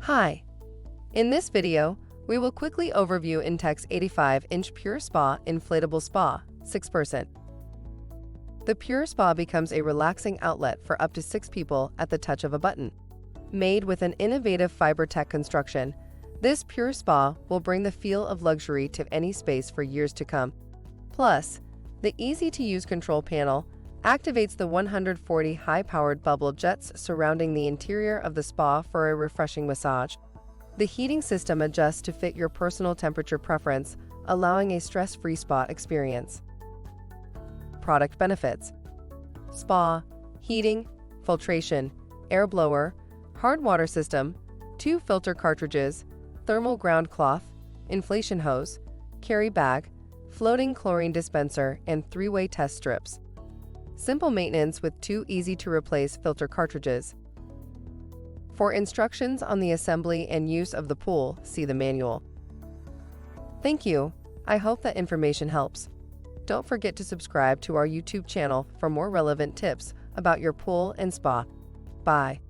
Hi! In this video, we will quickly overview Intex 85in PureSpa Inflatable Spa 6%. The PureSpa becomes a relaxing outlet for up to 6 people at the touch of a button. Made with an innovative fiber tech construction, this PureSpa will bring the feel of luxury to any space for years to come. Plus, the easy-to-use control panel activates the 140 high-powered bubble jets surrounding the interior of the spa for a refreshing massage. The heating system adjusts to fit your personal temperature preference, allowing a stress-free spa experience. Product benefits: spa, heating, filtration, air blower, hard water system, 2 filter cartridges, thermal ground cloth, inflation hose, carry bag, floating chlorine dispenser, and 3-way test strips. Simple maintenance with 2 easy-to-replace filter cartridges. For instructions on the assembly and use of the pool, see the manual. Thank you. I hope that information helps. Don't forget to subscribe to our YouTube channel for more relevant tips about your pool and spa. Bye.